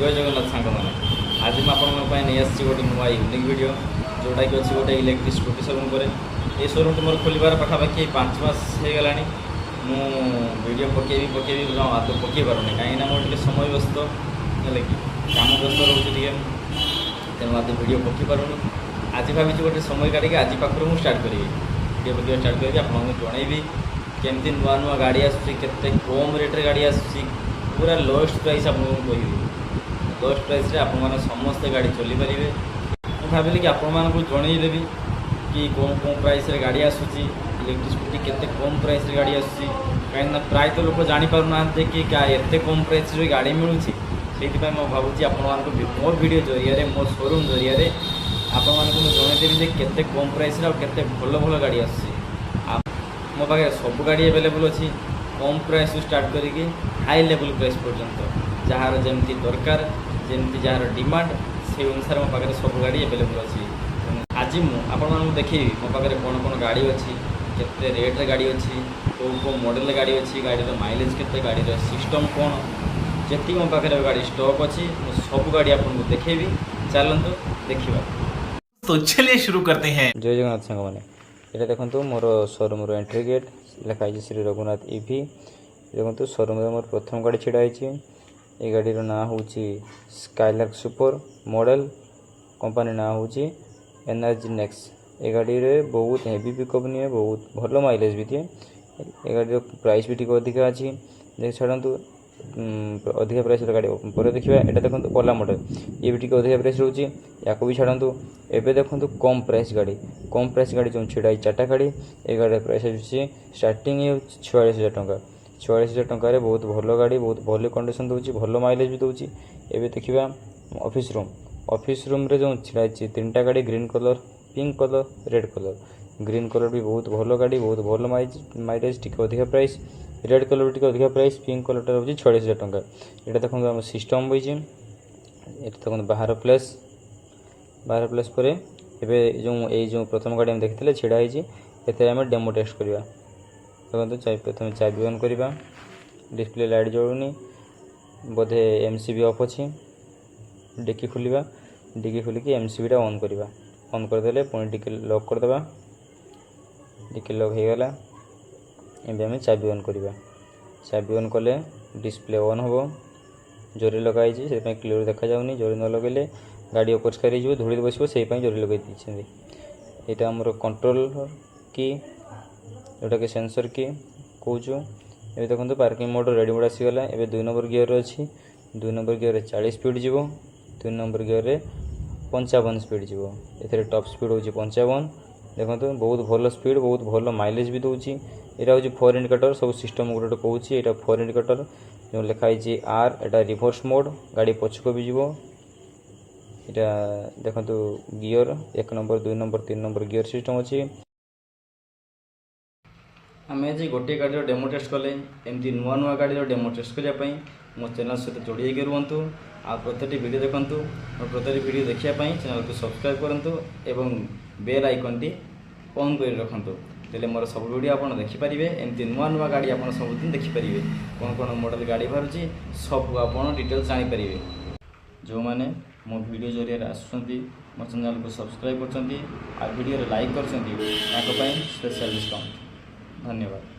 जय जगन्नाथ सांग मैंने आज मैं आपंपाई नहीं आसी गोटे नुआ यूनिक वीडियो जोटा कि अच्छी गोटे इलेक्ट्रिक स्कूटी शोरूम पर ये शोरूम मोर खोलबार पाखापाखि 5 मास हो गला वीडियो पकेबी आदौ पकई पारूनी कहीं मोर समय व्यस्त है कि कम व्यस्त रोचे तेणु आदौ वीडियो पकई पारूनी आज भावी गोटे समय काटिक आज पाखर मुझे स्टार्ट करी वीडियो पकड़ा स्टार्ट करी आपको जनईबी केमती नुआ नुआ गाड़ी आसूँ कम रेट्रे गाड़ी आसूँ पूरा लोएस्ट प्राइस आपको कह लोएस्ट प्राइस आप समस्ते गाड़ी चली पारे मुझे भाविली कि आपको जनईदेवी कि कौन कौन प्राइस रे गाड़ी आसूँ इलेक्ट्रिक स्कूटी केते कम प्राइस रे गाड़ी आसूँ कहीं प्राय तो लोग जापर ना कि क्या एत कम प्राइस रे गाड़ी मिलूँ से मैं भावुँ आपको मो वीडियो जरिए मो शोरूम जरिए आपको जनईदेवी केते कम प्राइस केते भल भल गाड़ी आसूँ मो पाखे सब गाड़ी एवेलेबल अच्छी कम प्राइस स्टार्ट करके हाई लेवल प्राइस पर्यंत जार जमी दरकार जमी जार डिमांड से अनुसार मो पाखे सब गाड़ी एवेलेबल अच्छी आज मुझे देखी मो पाखे कौन कौन गाड़ी अच्छी केते रेट्रे गाड़ी अच्छी कौ कौ मॉडल गाड़ी अच्छी गाड़ी माइलेज केते गाड़ी सिस्टम कौन जी मो पाखे गाड़ी स्टॉक अच्छी मुझे सब गाड़ी आपको देखेबी चलते देखा। तो चलिए शुरू करते हैं। जय जगन्नाथ सांग मैंने ये देखो मोर शोरूम एंट्री गेट लिखाई श्री रघुनाथ इवी देखो शोरूम मोर प्रथम गाड़ी छिड़ा ये गाड़ी ना हूँ स्काइलार्क सुपर मॉडल कंपनी ना हूँ एनर्जी नेक्स ये गाड़ी रे बहुत हेवी पिकअप निए बहुत भल माइलेज भी दिए ये गाड़ी प्राइस भी टी अधिका अच्छी देख छाड़ू अधिका प्राइस गाड़ी पर देखा यहाँ देखो ओला मॉडल ये भी अधिका प्राइस रोचे या भी छाड़ू एवं देखो कम प्राइस गाड़ी जो छिड़ा चार्टा गाड़ी ये गाड़ी प्राइस अच्छी स्टार्टिंग 46,000 टंका 46,000 टंकार बहुत भल गाड़ी बहुत भल कंडीशन दूसरी भल माइलेज भी दूसरी एवं देखा ऑफिस रूम रे जो छिड़ा 3टा गाड़ी green colour pink colour red colour green colour भी बहुत भल गाड़ी बहुत भल माइलेज टी अधिका प्राइस रेड कलर भी अधिका प्राइस पिंक कलर रोचे 46,000 टंका ये देखो आम सिस्टम बही देखो बाहर प्लेस पर एवं जो प्रथम गाड़ी देखते छिड़ाई एम डेमो टेस्ट करवा देखो प्रथम चाबी ऑन करवा display light जलूनी Bodhe MCB of अच्छी डिक्की खोलिया डिक्की खोलिकी एमसीबीटा ऑन करवा ऑन करदे पुणी टिके लॉक करदे टिके लॉक हो गला एवं आम चाबी ऑन करवा चाबी ऑन कले डिस्प्ले ऑन हम जोरी लगाई से क्लीयर देखा जाऊनी जोरी न लगेले गाड़ी अपरिष्कार हो धूल बस से जोरी लगे यहाँ आमर कंट्रोल की जोटा कि सेंसर की कौचु ये देखो पार्किंग मोड रेडी मोड आसीगला एवं 2 नंबर गियर अच्छी 2 नंबर गियर 40 स्पीड जीव 3 नंबर गियर 55 स्पीड जीव ए टॉप स्पीड हूँ 55 देखो बहुत भल स्पीड बहुत भल माइलेज भी दूसरी यहाँ हूँ 4 इंडिकेटर सब सिस्टम गोटे कौच यहाँ 4 इंडिकेटर जो लिखाई आर एटा रिभर्स मोड गाड़ी पछक भी जीव यहाँ देखो gear 1 number 2 number 3 number gear system अच्छी आम आज गोटे गाड़ी डेमो टेस्ट कले एमती नुआ नुआ गाड़ी डेमो टेस्ट करने मो चैनल सहित जोड़ी रुहतु आ प्रत्येक वीडियो देखूँ और प्रत्येक वीडियो देखापी चैनल को सब्सक्राइब करूँ एवं बेल आइकन टी ऑन कर रखुँ तेल मोर सब वीडियो आप देखिपारे एमती नुआ नुआ गाड़ी आप सबुदिन देखिपारे कौन कौन मॉडल गाड़ी बाहर सब आप डिटेल्स जानीपर जो मैंने मो वीडियो जरिए आसुँच मो चैनल को सब्सक्राइब कर वीडियो लाइक कर स्पेशल डिस्काउंट धन्यवाद।